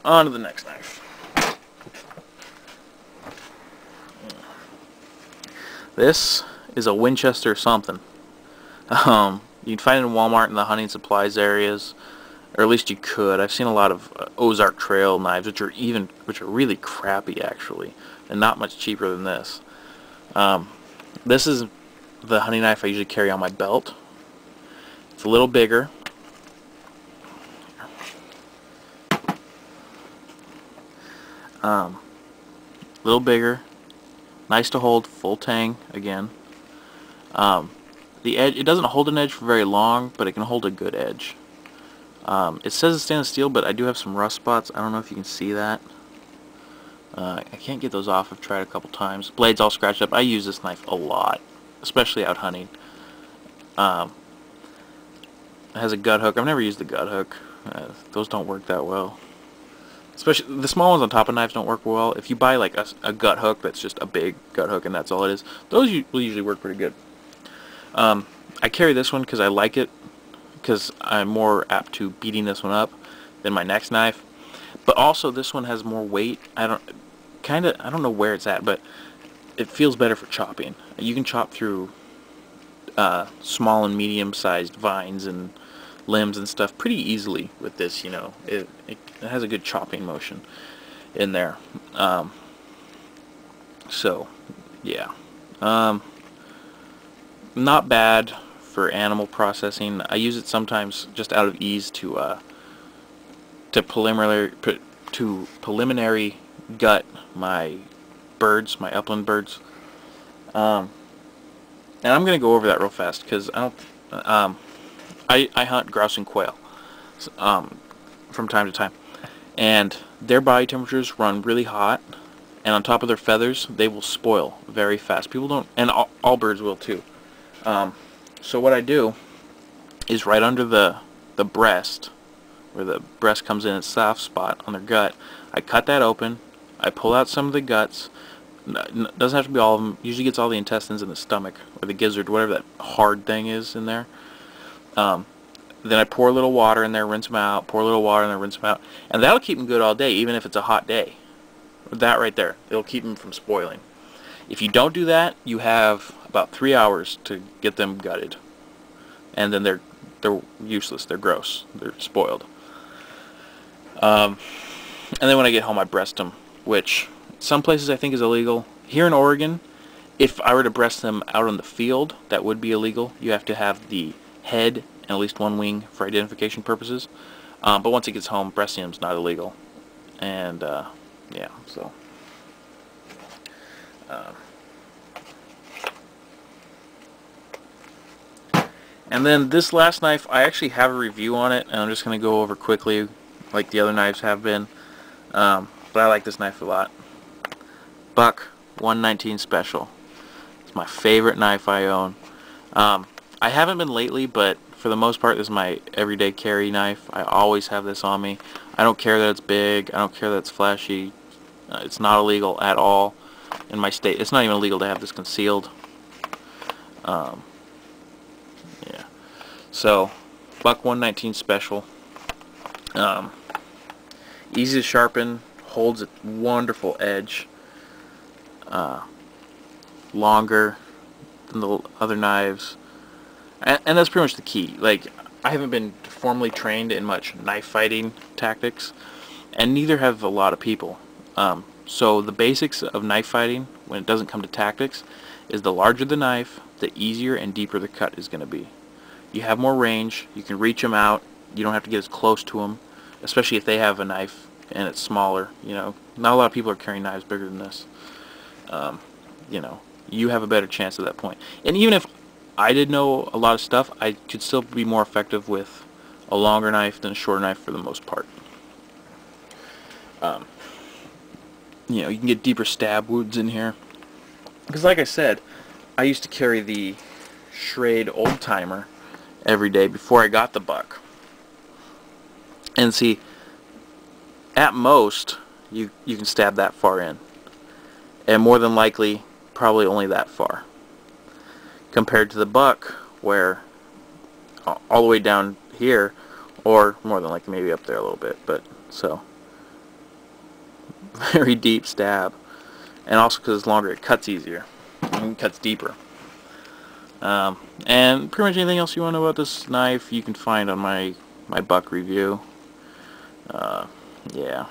on to the next knife. This is a Winchester something. You can find it in Walmart in the hunting supplies areas, or at least you could. I've seen a lot of Ozark Trail knives, which are really crappy actually, and not much cheaper than this. This is the hunting knife I usually carry on my belt. It's a little bigger. Little bigger, nice to hold, full tang again. The edge, it doesn't hold an edge for very long, but it can hold a good edge. It says it's stainless steel, but I do have some rust spots. I don't know if you can see that. I can't get those off. I've tried a couple times. Blade's all scratched up. I use this knife a lot, especially out hunting. It has a gut hook. I've never used the gut hook. Those don't work that well. Especially the small ones on top of knives don't work well. If you buy like a gut hook that's just a big gut hook and that's all it is, those will usually work pretty good. I carry this one because I like it, because I'm more apt to beating this one up than my next knife. But also this one has more weight. I don't know where it's at, but it feels better for chopping. You can chop through small and medium-sized vines and limbs and stuff pretty easily with this. You know, it has a good chopping motion in there. So yeah, not bad for animal processing. I use it sometimes just out of ease to preliminary gut my birds, my upland birds. And I'm gonna go over that real fast because I hunt grouse and quail from time to time, and their body temperatures run really hot, and on top of their feathers they will spoil very fast. People don't, and all birds will too. So what I do is right under the breast, where the breast comes in, its soft spot on their gut, I cut that open, I pull out some of the guts. Doesn't have to be all of them. Usually gets all the intestines in the stomach, or the gizzard, whatever that hard thing is in there. Then I pour a little water in there, rinse them out, pour a little water in there, rinse them out, and that'll keep them good all day, even if it's a hot day. That right there, it'll keep them from spoiling. If you don't do that, you have about 3 hours to get them gutted, and then they're useless, they're gross, they're spoiled. And then when I get home I breast them, which some places I think is illegal. Here in Oregon, if I were to breast them out on the field, that would be illegal. You have to have the head and at least one wing for identification purposes. But once it gets home, breasting them is not illegal. And yeah, so and then this last knife, I actually have a review on it, and I'm just going to go over quickly like the other knives have been. But I like this knife a lot. Buck 119 Special. It's my favorite knife I own. I haven't been lately, but for the most part this is my everyday carry knife. I always have this on me. I don't care that it's big, I don't care that it's flashy. It's not illegal at all in my state. It's not even illegal to have this concealed. Yeah. So, Buck 119 Special. Easy to sharpen, holds a wonderful edge. Longer than the other knives, and that's pretty much the key. Like, I haven't been formally trained in much knife fighting tactics, and neither have a lot of people. So the basics of knife fighting, when it doesn't come to tactics, is the larger the knife, the easier and deeper the cut is going to be. You have more range, you can reach them out, you don't have to get as close to them, especially if they have a knife and it's smaller. You know, not a lot of people are carrying knives bigger than this. You know, you have a better chance at that point. And even if I did know a lot of stuff, I could still be more effective with a longer knife than a shorter knife for the most part. You know, you can get deeper stab wounds in here. Because like I said, I used to carry the Schrade Old Timer every day before I got the Buck. And see, at most, you can stab that far in. And more than likely, probably only that far. Compared to the Buck, where all the way down here, or more than likely maybe up there a little bit, but so very deep stab, and also because it's longer, it cuts easier and it cuts deeper. And pretty much anything else you want to know about this knife, you can find on my buck review. Yeah.